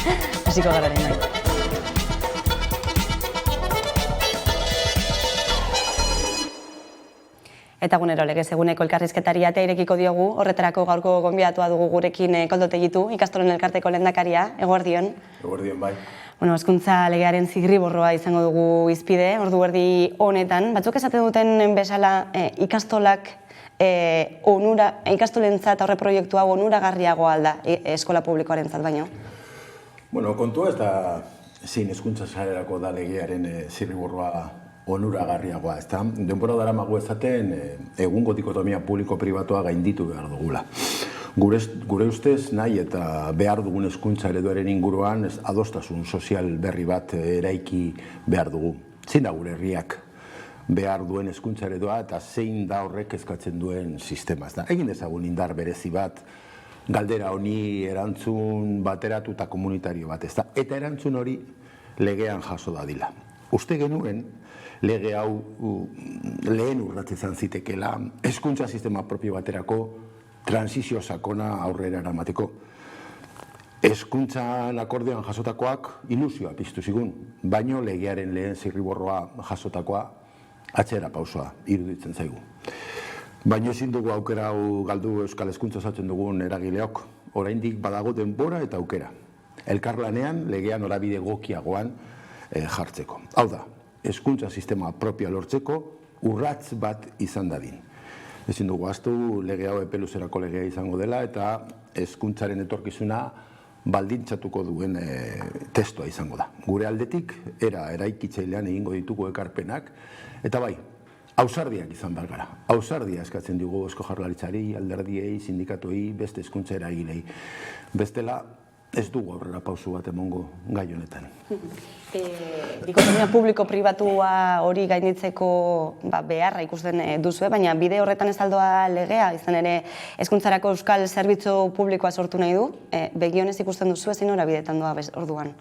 Hasiko gara bai. Eta gunero legez eguneko elkarrizketari atea irekiko diogu, horretarako gaurko gonbidatua dugu gurekin Koldo Tegitu, ikastolen elkarteko lehendakaria, eguerdion. Eguerdion bai. Bueno, hezkuntza legearen zirriborroa izango dugu izpide, ordu erdi honetan. Batzuk esaten duten bezala ikastolak ikastolentzat aurre proiektu hau onuragarriagoa alda eskola publikoarentzat baino? Bueno, kontua ez da zein hezkuntza sarerako da legearen zirriborroa onuragarriagoa, ezta? Denbora daramagu ezaten egungo dikotomia publiko-pribatua gainditu behar dugula. Gure ustez nahi eta behar dugun hezkuntza ereduaren inguruan adostasun sozial berri bat eraiki behar dugu. Zein da gure herriak behar duen hezkuntza eredua eta zein da horrek eskatzen duen sistema, ezta? Egin dezagun indar berezi bat, galdera honi erantzun bateratu eta komunitario bat, ezta? Eta erantzun hori legean jaso dadila. Uste genuen, lege hau lehen urrats izan zitekeela hezkuntza sistema propio baterako transizio sakona aurrera eramateko. Hezkuntzan akordioan jasotakoak ilusioa piztu zigun, baino legearen lehen zirriborroa jasotakoa atzera pausoa iruditzen zaigu. Baino ezin dugu aukera hau galdu euskal hezkuntza osatzen dugun eragileok, oraindik badago denbora eta aukera. Elkarlanean legean norabide egokiagoan jartzeko. Hau da, hezkuntza sistema propioa lortzeko urrats bat izan dadin. Ezin dugu ahaztu lege hau epe luzerako legea izango dela eta hezkuntzaren etorkizuna baldintzatuko duen testua izango da. Gure aldetik eraikitzailean egingo ditugu ekarpenak eta bai, ausardiak izan behar gara. Ausardia eskatzen dugu Eusko Jaurlaritzari, alderdiei, sindikatuei, beste hezkuntza eragilei. Bestela ez dugu aurrera pausu bat emongo gai honetan. Dikotomia publiko-pribatua hori gainditzeko beharra ikusten duzue, baina bide horretan ez aldoa legea, izan ere hezkuntzarako euskal zerbitzu publikoa sortu nahi du, begionez ikusten duzu ezin norabidetan doa orduan.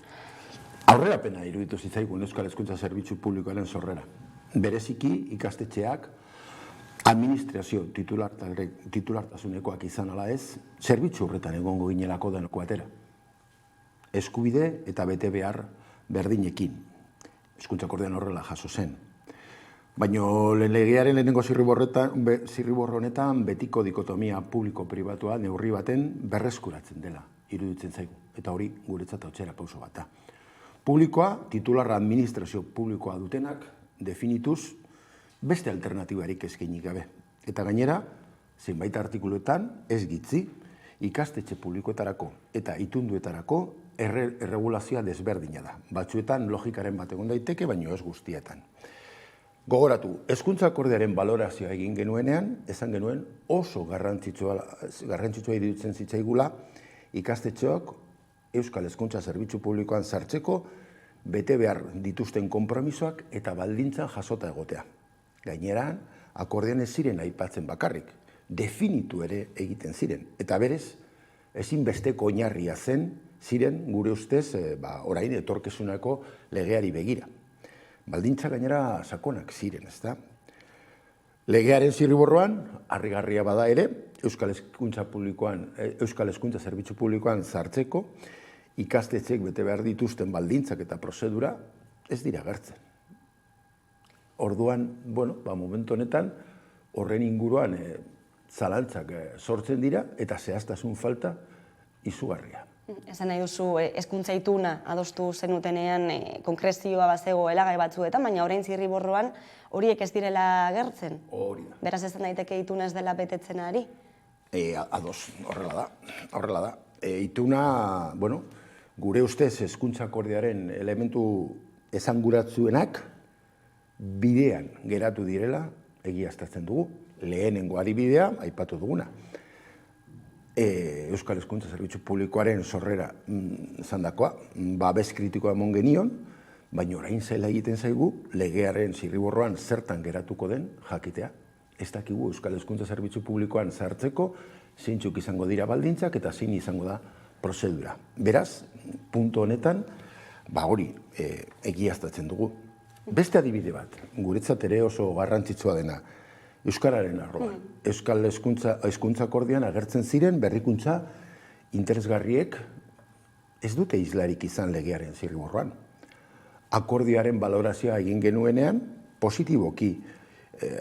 Aurrerapena iruditu zitzaigun euskal hezkuntza zerbitzu publikoaren sorrera. Bereziki ikastetxeak administrazio titulartasunekoak izan ala ez, zerbitzu horretan egongo ginelako denoko atera. Eskubide eta bete behar berdinekin. Hezkuntza akordean horrela jaso zen. Baina legearen lehenengo zirriborro honetan betiko dikotomia publiko-pribatua neurri baten berreskuratzen dela, iruditzen zaigu. Eta hori guretzat hautsera pauso bat da. Publikoa, titularra administrazio publikoa dutenak, definituz, beste alternatibarik eskaini gabe. Eta gainera, zenbait artikuluetan ez gitzi, ikastetxe publikoetarako eta itunduetarako erregulazioa desberdina da. Batzuetan logikaren bat egon daiteke, baino ez guztietan. Gogoratu, hezkuntza akordearen balorazioa egin genuenean, esan genuen oso garrantzitsua iruditzen zitzaigula ikastetxeok euskal hezkuntza zerbitzu publikoan sartzeko bete behar dituzten konpromisoak eta baldintzan jasota egotea. Gaineran, akordean ez ziren aipatzen bakarrik, definitu ere egiten ziren. Eta berez, ezinbesteko oinarria ziren gure ustez orain etorkizuneko legeari begira. Baldintza gainera sakonak ziren, ezta? Legearen zirriborroan, harrigarria bada ere, euskal hezkuntza zerbitzu publikoan sartzeko, ikastetxeek bete behar dituzten baldintzak eta prozedura ez dira agertzen. Orduan, momentu honetan, horren inguruan zalantzak sortzen dira eta zehaztasun falta izugarria. Esan nahi duzu, hezkuntza ituna adostu zenutenean konkrezioa bazegoela gai batzuetan, baina orain zirriborroan horiek ez direla agertzen? Hori da. Beraz esan daiteke ituna ez dela betetzen ari? Ados, horrela da. Ituna, gure ustez hezkuntza akordearen elementu esanguratsuenak bidean geratu direla egiaztatzen dugu. Lehenengo adibidea, aipatu duguna. Euskal hezkuntza zerbitzu publikoaren sorrera zandakoa, babes kritikoa emon genion, baina orain zaila egiten zaigu legearen zirriborroan zertan geratuko den jakitea. Ez dakigu euskal hezkuntza zerbitzu publikoan sartzeko zeintzuk izango dira baldintzak eta zein izango da prozedura. Beraz, puntu honetan, hori egiaztatzen dugu. Beste adibide bat, guretzat ere oso garrantzitsua dena, euskararen arloan. Euskal hezkuntza akordean agertzen ziren berrikuntza interesgarriek ez dute islarik izan legearen zirriborroan. Akordioaren balorazioa egin genuenean, positiboki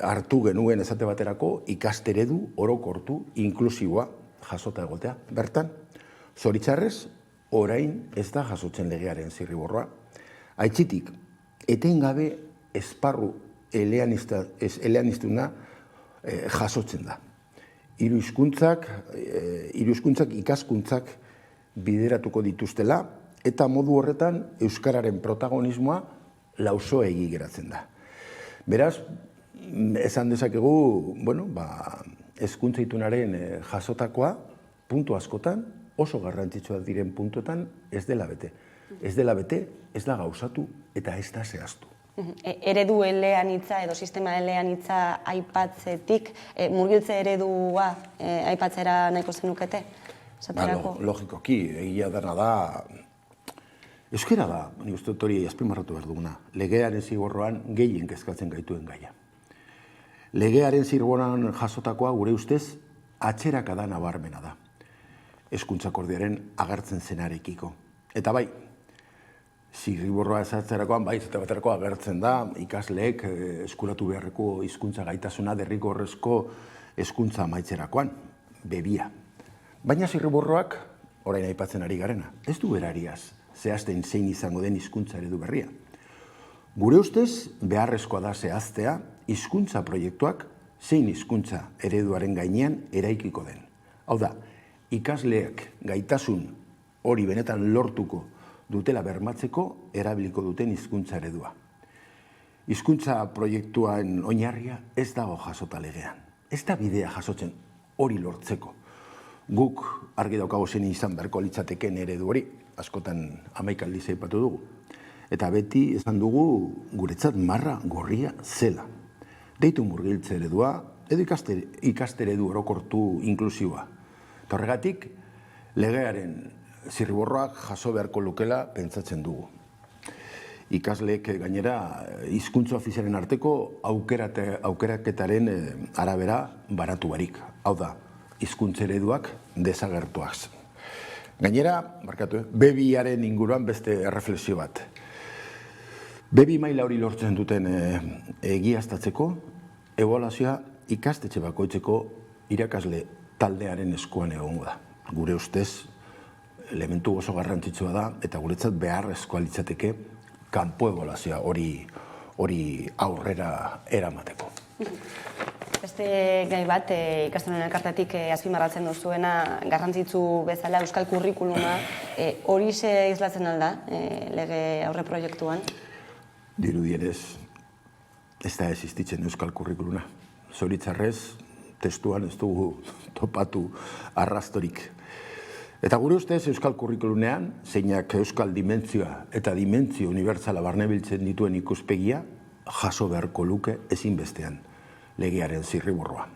hartu genuen esate baterako ikasteredu orokortu inklusiboa jasota egotea. Bertan, zoritxarrez, orain ez da jasotzen legearen zirriborroa. Aitzitik, etengabe esparru eleaniztuna jasotzen da. Hiru hizkuntzak ikaskuntzak bideratuko dituztela, eta modu horretan euskararen protagonismoa lausoegi geratzen da. Beraz, esan dezakegu, hezkuntza itunaren jasotakoa puntu askotan, oso garrantzitsua diren puntuetan ez dela bete. Ez dela bete, ez da gauzatu eta ez da zehaztu. Eredu eleanitza edo sistema eleanitza aipatzetik, murgiltze eredua aipatzera nahiko zenukete? Logikoki, egia dena da, euskara da, ni uste dut hori azpimarratu behar duguna, legearen zigorroan gehien kezkatzen gaituen gaia. Legearen zigorroan jasotakoa gure ustez atxerakada nabarmena da, hezkuntza akordioaren agertzen zenarekiko. Eta bai, zirriborroa esatzerakoan, bai, zate baterako agertzen da, ikasleek eskuratu beharreko hizkuntza gaitasuna derrigorrezko hezkuntza amaitzerakoan, bebia. Baina zirriborroak, orain aipatzen ari garena, ez du berariaz zehazten zein izango den hizkuntza eredu berria. Gure ustez, beharrezkoa da zehaztea hizkuntza proiektuak zein hizkuntza ereduaren gainean eraikiko den. Hau da, ikasleek gaitasun hori benetan lortuko dutela bermatzeko erabiliko duten hizkuntza eredua. Hizkuntza proiektuaren oinarria ez dago jasota legean. Ez da bidea jasotzen hori lortzeko. Guk argi daukago zein izan beharko litzateken eredu hori, askotan 11 aldiz aipatu dugu. Eta beti esan dugu guretzat marra gorria zela. Deitu murgiltze eredua, edo ikasteredu orokortu inklusiboa. Eta horregatik, legearen zirriborroak jaso beharko lukela pentsatzen dugu. Ikasleek gainera hizkuntza ofizialen arteko aukeraketaren arabera baratu barik. Hau da, hizkuntza ereduak desagertuaz. Gainera, bebiaren inguruan beste erreflexio bat. Bebi maila hori lortzen duten egiaztatzeko, ebaluazioa ikastetxe bakoitzeko irakasle taldearen eskuan egongo da. Gure ustez, elementu oso garrantzitsua da, eta guretzat beharrezkoa litzateke kanpo ebaluazioa hori aurrera eramateko. Beste gai bat, ikastolen elkartetik azpimarratzen duzuena, garrantzitsu bezala euskal kurrikuluma, hori ze islatzen alda, lege aurre proiektuan? Dirudienez, ez da existitzen euskal kurrikuluna. Zoritxarrez, testuan ez dugu topatu arrastorik. Eta gure ustez euskal kurrikulunean, zeinak euskal dimentzioa eta dimentzio unibertsala barnebiltzen dituen ikuspegia, jaso beharko luke ezinbestean legearen zirriborroa.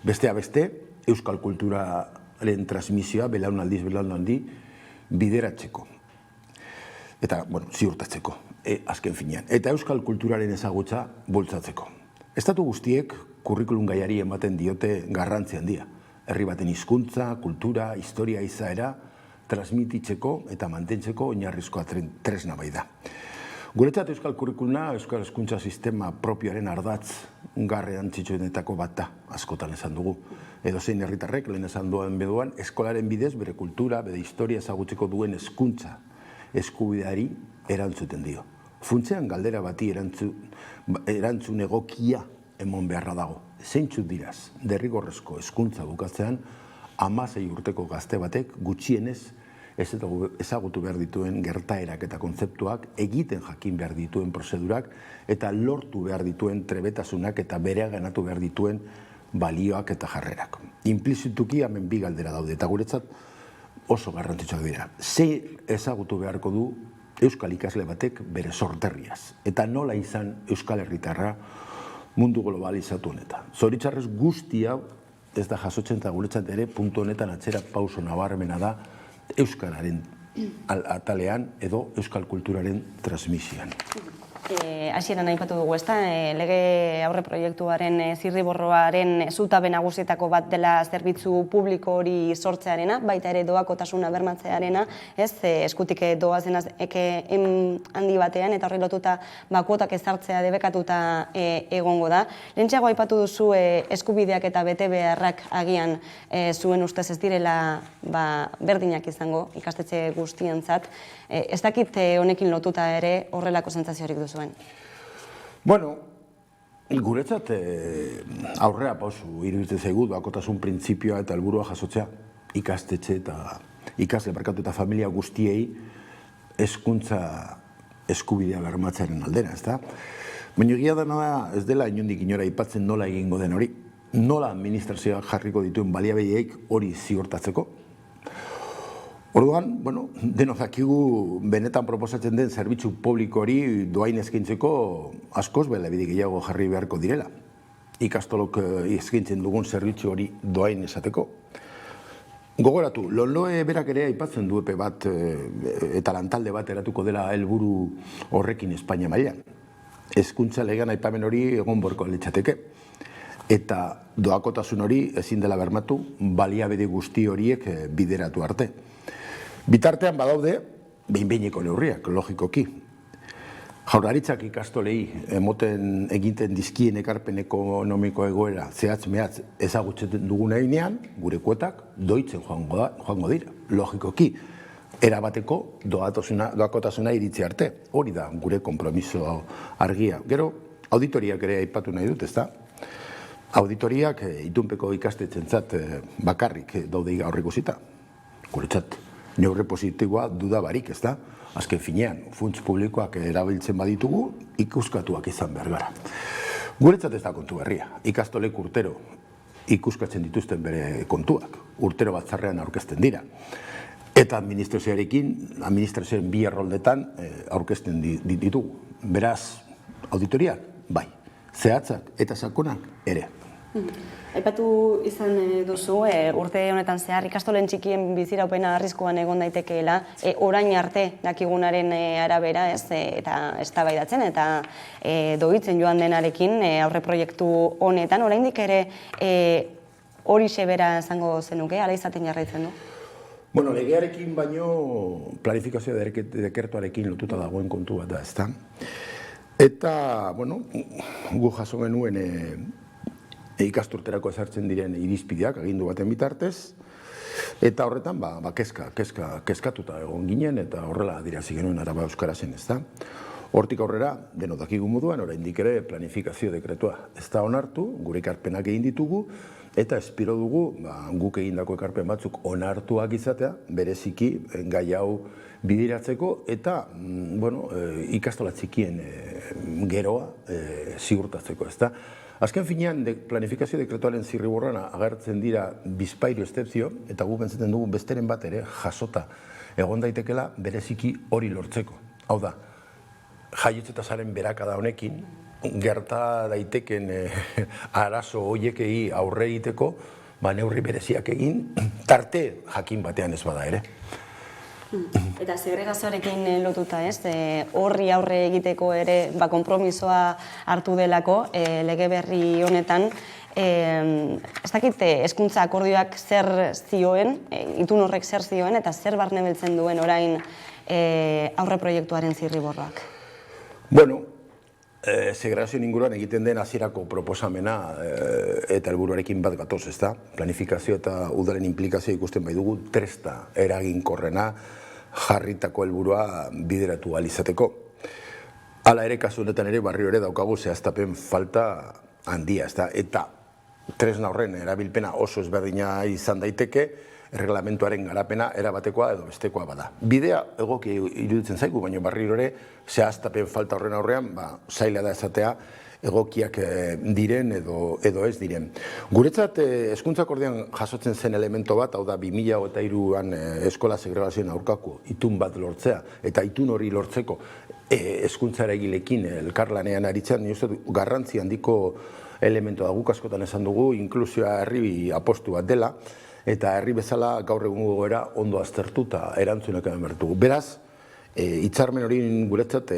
Besteak beste, euskal kulturaren transmisioa belaunaldi bideratzeko. Eta, ziurtatzeko, azken finean. Eta euskal kulturaren ezagutza bultzatzeko. Estatu guztiek kurrikulum gaiari ematen diote garrantzi handia. Herri baten hizkuntza, kultura, historia, izaera, transmititzeko eta mantentzeko oinarrizkoa tresna bai da. Guretzat euskal kurrikuluna, euskal hezkuntza sistema propioaren ardatz garrantzitsuenetako bat da, askotan esan dugu. Edozein herritarrek, lehen esan duen beduan, eskolaren bidez bere kultura, bere historia ezagutzeko duen hezkuntza eskubideari erantzuten dio. Funtzean galdera bati erantzun egokia emon beharra dago. Zeintzuk diraz, derrigorrezko hezkuntza bukatzean, 16 urteko gazte batek gutxienez ezagutu behar dituen gertaerak eta kontzeptuak, egiten jakin behar dituen prozedurak, eta lortu behar dituen trebetasunak eta bereganatu behar dituen balioak eta jarrerak. Implizituki hemen bi galdera daude, eta guretzat oso garrantzitsuak dira. Ze ezagutu beharko du euskal ikasle batek bere sorterriaz, eta nola izan euskal herritarra mundu globalizatu honetan. Zoritxarrez guzti hau ez da jasotzen eta guretzat ere puntu honetan atzera pauso nabarmena da euskararen atalean edo euskal kulturaren transmisioan. hasieran aipatu dugu, ezta? Lege aurre proiektuaren zirriborroaren zutabe nagusietako bat dela zerbitzu publiko hori sortzearena, baita ere doakotasuna bermatzearena, ez? Eskutik doazen handi batean eta horri lotuta kuotak ezartzea debekatuta egongo da. Lehentxeago aipatu duzu eskubideak eta betebeharrak agian zuen ustez ez direla berdinak izango ikastetxe guztientzat. Ez dakit honekin lotuta ere horrelako sentsaziorik duzuen? Bueno, guretzat aurrera pausu iruditzen zaigu doakotasun printzipioa eta helburua jasotzea ikastetxe eta ikasle barkatu eta familia guztiei hezkuntza eskubidea bermatzearen aldera, ezta? Baina egia dena da ez dela inondik inora aipatzen nola egingo den hori. Nola administrazioak jarriko dituen baliabideek hori ziurtatzeko. Orduan, bueno, denok dakigu benetan proposatzen den zerbitzu publiko hori doain eskaintzeko askoz baliabide gehiago jarri beharko direla. Ikastolok eskaintzen dugun zerbitzu hori doain esateko. Gogoratu, Lomloe berak ere aipatzen du epe bat eta lantalde bat eratuko dela helburu horrekin Espainia mailan. Hezkuntza legean aipamen hori egon borko litzateke. Eta doakotasun hori ezin dela bermatu baliabide guzti horiek bideratu arte. Bitartean badaude behin-behineko neurriak, logikoki. Jaurlaritzak ikastolei emoten egiten dizkien ekarpen ekonomiko egoera zehatz-mehatz ezagutzen dugun heinean, gure kuotak doitzen joango dira, logikoki. Erabateko doakotasuna iritzi arte. Hori da gure konpromiso argia. Gero, auditoriak ere aipatu nahi dut, ezta? Auditoriak itunpeko ikastetxentzat bakarrik daude gaur ikusita. Guretzat, neurri positiboa duda barik, ezta? Azken finean, funts publikoak erabiltzen baditugu, ikuskatuak izan behar gara. Guretzat ez da kontu berria. Ikastolek urtero ikuskatzen dituzten bere kontuak. Urtero batzarrean aurkezten dira. Eta administrazioaren bi erroldetan aurkezten ditugu. Beraz, auditoriak, bai. Zehatzak eta sakonak ere. Aipatu izan duzu, urte honetan zehar ikastolen txikien biziraupena arriskuan egon daitekeela, orain arte dakigunaren arabera, eta eztabaidatzen eta doitzen joan denarekin aurre proiektu honetan, oraindik ere horixe bera izango zenuke, ala izaten jarraitzen du? Bueno, legearekin baino planifikazio dekertuarekin lotuta dagoen kontu bat da, ezta? Eta, bueno, gu jaso genuen ikasturterako ezartzen diren irizpideak agindu baten bitartez, eta horretan, kezkatuta egon ginen, eta horrela adirazi genuen Araba Euskarazen, ezta? Hortik aurrera, denok dakigu moduan, oraindik ere planifikazio dekretua ez da onartu, gure ekarpenak egin ditugu, eta espero dugu, guk egindako ekarpen batzuk onartuak izatea, bereziki gai hau bidiratzeko, eta, bueno, ikastola txikien geroa ziurtatzeko, ezta? Azken finean, planifikazio dekretuaren zirriborroan agertzen dira bizpahiru eszepzio, eta guk pentsatzen dugu besteren bat ere jasota egon daitekela bereziki hori lortzeko. Hau da, jaiotze tasaren berakada honekin, gerta daiteken arazo horiekei aurre egiteko, neurri bereziak egin, tarte jakin batean ez bada ere. Eta segregazioarekin lotuta, horri aurre egiteko ere konpromisoa hartu delako lege berri honetan. Ez dakit hezkuntza akordioak zer zioen, itun horrek zer zioen, eta zer barnebiltzen duen orain aurre proiektuaren zirriborroak? Bueno, segregazioen inguruan egiten den hasierako proposamena eta helburuarekin bat gatoz, ezta? Planifikazio eta udalen inplikazioa ikusten bai dugu tresna eraginkorrena jarritako helburua bideratu ahal izateko. Hala ere, kasu honetan ere barrio ere daukagu zehaztapen falta handia, ezta? Eta tresna horren erabilpena oso ezberdina izan daiteke, erreglamentuaren garapena erabatekoa edo bestekoa bada. Bidea egoki iruditzen zaigu, baina barriro ere zehaztapen falta horren aurrean, zaila da esatea egokiak diren edo ez diren. Guretzat, hezkuntza akordean jasotzen zen elemento bat, hau da 2003an eskola segregazioen aurkako itun bat lortzea, eta itun hori lortzeko hezkuntza eragileekin elkarlanean aritzen, garrantzi handiko elementoa guk askotan esan dugu, inklusioa herri apostu bat dela, eta herri bezala gaur egungo goera ondo aztertuta erantzunak eman behar dugu. Beraz, hitzarmen hori guretzat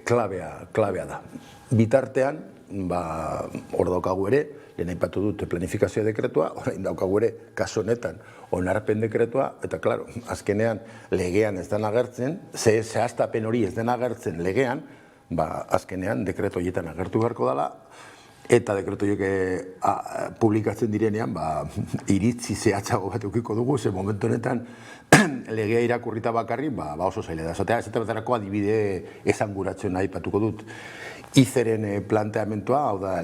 klabea da. Bitartean, hor daukagu ere, lehen aipatu dut planifikazio dekretua, orain daukagu ere, kasu honetan, onarpen dekretua, eta, klaro, azkenean legean ez den agertzen, zehaztapen hori ez den agertzen legean, azkenean dekreto horietan agertu beharko dela, eta dekreto horiek publikatzen direnean, iritzi zehatzago bat eukiko dugu, ze momentu honetan legea irakurrita bakarri, oso zaila da. Zatea, ez eta baterako adibide esanguratzen aipatuko dut. ICEren planteamentua, hau da,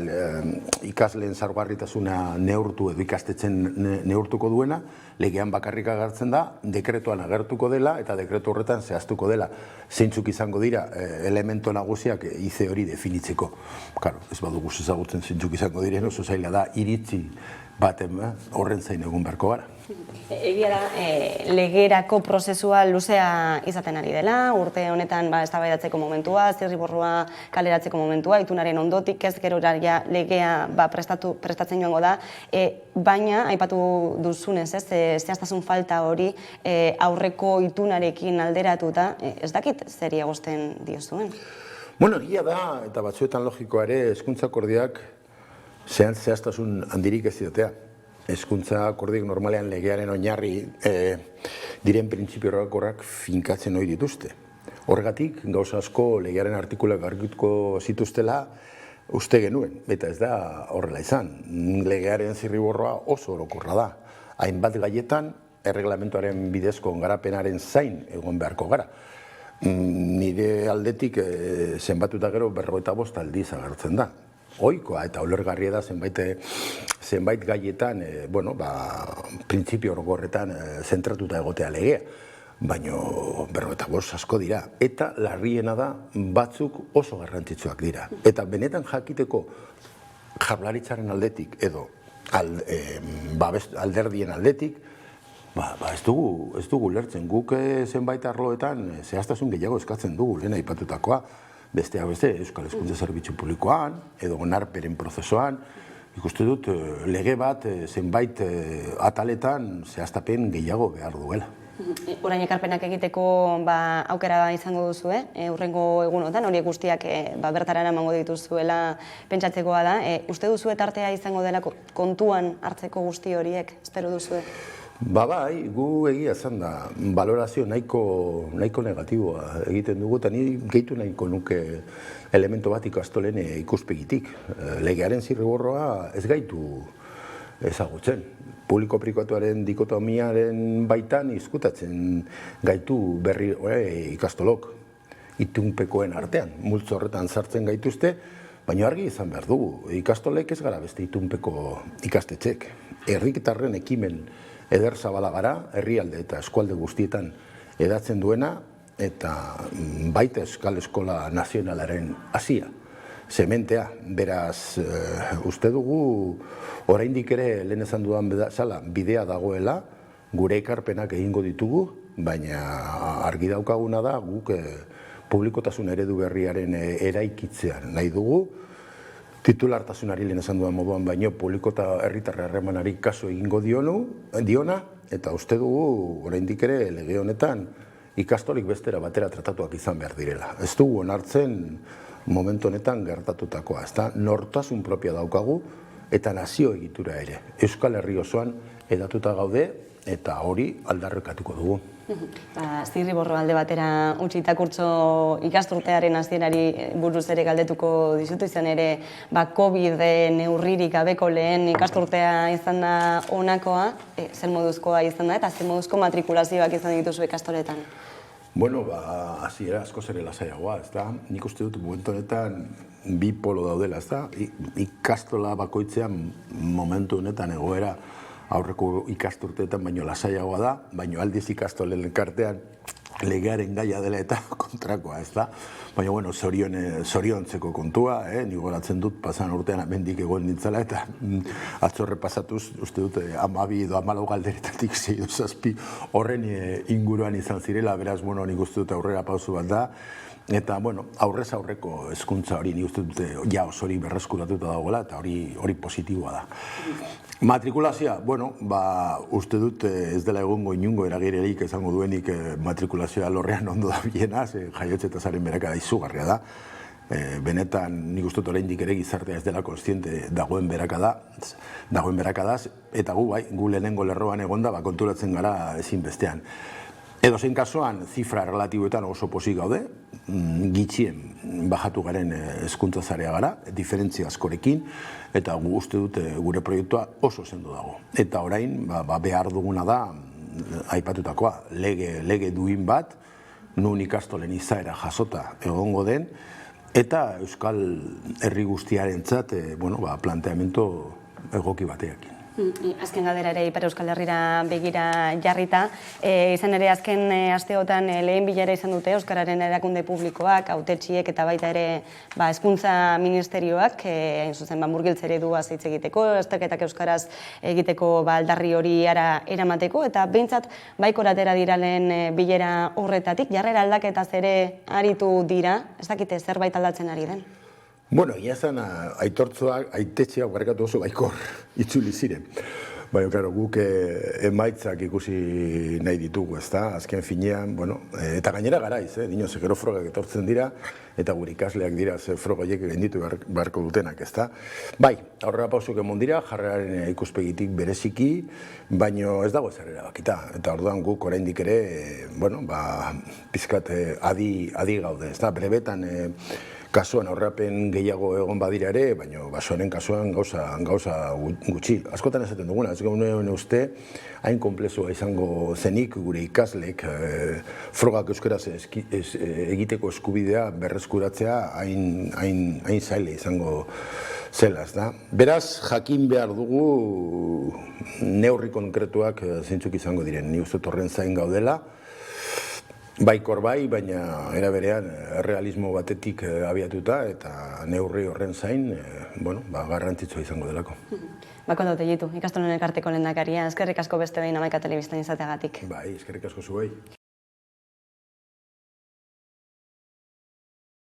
ikasleen zaurgarritasuna neurtu edo ikastetzen neurtuko duena, legean bakarrik agertzen da, dekretuan agertuko dela eta dekretu horretan zehaztuko dela. Zeintzuk izango dira elemento nagusiak ICE hori definitzeko. Claro, ez badugu ezagutzen zeintzuk izango diren, oso zaila da, iritzi baten horren zain egun beharko gara. Egia da, legerako prozesua luzea izaten ari dela, urte honetan eztabaidatzeko momentua, zirriborroa kaleratzeko momentua, itunaren ondotik ez gero legea prestatzen joango da, baina, aipatu duzunez, zehaztasun falta hori aurreko itunarekin alderatuta, ez dakit zeri egozten diozuen? Bueno, egia da, eta batzuetan logikoa ere, hezkuntza akordioak zehaztasun handirik ez diotea. Hezkuntza akordioak normalean legearen oinarri diren printzipio orokorrak finkatzen ohi dituzte. Horregatik, gauza asko legearen artikulak argituko zituztela uste genuen, eta ez da horrela izan. Legearen zirriborroa oso orokorra da. Hainbat gaietan, erreglamentuaren bidezko garapenaren zain egon beharko gara. Nire aldetik zenbatuta gero 55 aldiz agertzen da. Ohikoa eta ulergarria da zenbait gaietan, printzipio orokorretan zentratuta egotea legea, baina 55 asko dira. Eta larriena da batzuk oso garrantzitsuak dira. Eta benetan jakiteko Jaurlaritzaren aldetik edo alderdien aldetik, ez dugu lertzen. Guk zenbait arloetan zehaztasun gehiago eskatzen dugu, lehen aipatutakoa. Besteak beste, Euskal Hezkuntza Zerbitzu Publikoan, edo onarpenen prozesuan, ikuste dut lege bat zenbait ataletan zehaztapen gehiago behar duela. Orain ekarpenak egiteko aukera izango duzu, hurrengo egunotan, horiek guztiak bertara eramango dituzuela pentsatzekoa da. Uste duzu tartea izango dela kontuan hartzeko guzti horiek, espero duzu? Bai, gu egia zan da, balorazio nahiko negatiboa egiten dugu, eta ni gehitu nahiko nuke elemento bat ikastolen ikuspegitik. Legearen zirriborroa ez gaitu ezagutzen. Publiko-pribatuaren dikotomiaren baitan izkutatzen gaitu berri ikastolok, itunpekoen artean. Multzo horretan sartzen gaituzte, baina argi izan behar dugu. Ikastolek ez gara beste itunpeko ikastetxek. Herritarren ekimen eder zabala gara, herrialde eta eskualde guztietan edatzen duena, eta baita Euskal Eskola Nazionalaren hasia, zementea. Beraz, uste dugu, oraindik ere lehen esan dudan bezala bidea dagoela, gure ekarpenak egingo ditugu, baina argi daukaguna da guk publikotasun eredu berriaren eraikitzean nahi dugu, titulartasunari lehen esan dudan moduan baino publiko eta herritarra harremanari kasu egingo diona, eta uste dugu oraindik ere lege honetan ikastolik bestera batera tratatuak izan behar direla. Ez dugu onartzen momentu honetan gertatutakoa, ezta nortasun propia daukagu eta nazio egitura ere. Euskal Herri osoan edatuta gaude eta hori aldarrikatuko dugu. Zirriborro alde batera utzita kurtso ikasturtearen hasierari buruz ere galdetuko dizut, izan ere COVID neurririk gabeko lehen ikasturtea izan da honakoa, zer moduzkoa izan da eta zer moduzko matrikulazioak izan dituzu ikastoletan? Bueno, hasiera asko ere lasaiagoa, ezta? Nik uste dut momentu honetan bi polo daudela, ezta? Ikastola bakoitzean momentu honetan egoera aurreko ikasturteetan baino lasaiagoa da, baino aldiz ikastolen elkartean legearen gaia dela eta kontrakoa, ez da? Baina, bueno, zoriontzeko kontua, nik goratzen dut pasan urtean amendik egon nintzela, eta atzorre pasatuz, uste dut, 12 edo 14 galderetatik 6 edo 7 horren inguruan izan zirela, beraz, bueno, nik uste dut aurrera pausu bat da, eta, bueno, aurrez aurreko hezkuntza hori nik uste dut ja osori berreskuratuta dagoela, eta hori positiboa da. Matrikulazioa, bueno, uste dut ez dela egongo inungo eragirerik izango duenik matrikulazioa lorrean ondo da biena, jaiotze tasaren berakada izugarria da. Benetan, nik uste dut oraindik ere gizartea ez dela kontziente dagoen berakadaz, eta gu lehenengo lerroan egonda, konturatzen gara ezinbestean. Edozein kasuan, zifra relatiboetan oso pozik gaude, gitxien bajatu garen hezkuntza sarea gara, diferentzia askorekin, eta uste dut gure proiektua oso sendo dago. Eta orain, behar duguna da, aipatutakoa, lege duin bat, nun ikastolen izaera jasota egongo den, eta Euskal Herri guztiarentzat planteamendu egoki bateakin. Azken galdera ere Ipar Euskal Herrira begira jarrita. Izan ere azken asteotan lehen bilera izan dute Euskararen erakunde publikoak, hautetsiek eta baita ere Hezkuntza Ministerioak, hain zuzen murgiltze ereduaz hitz egiteko, azterketak euskaraz egiteko aldarri hori eramateko, eta behintzat baikor atera dira lehen bilera horretatik, jarrera aldaketaz ere aritu dira, ez dakite zerbait aldatzen ari den? Bueno, egia zen, aitetxeak barkatu oso baikor itzuli ziren. Baina, klaro, guk emaitzak ikusi nahi ditugu, ezta? Azken finean, eta gainera garaiz, dino, gero frogak etortzen dira, eta gure ikasleak dira frogoiek gainditu beharko dutenak, ezta? Bai, aurrera pausuk emon dira, jarreraren ikuspegitik bereziki, baino ez dago ezarera bakita. Eta orduan guk oraindik ere, pizkat adi gaude, ezta? Brebetan, kasuan aurrapen gehiago egon badira ere, baina basoaren kasuan gauza gutxi. Askotan esaten duguna, ez gaune uste, hain komplexua izango zenik gure ikasleek frogak euskaraz egiteko eskubidea berreskuratzea hain zaile izango zela, ez da. Beraz, jakin behar dugu neurri konkretuak zeintzuk izango diren. Ni uste horren zain gaudela, baikor bai, baina era berean realismo batetik abiatuta eta neurri horren zain, garrantzitsua izango delako. Bako dut egitu, ikastolen elkarteko lehendakaria, eskerrik asko beste behin Hamaika Telebistan izateagatik. Bai, eskerrik asko zuei.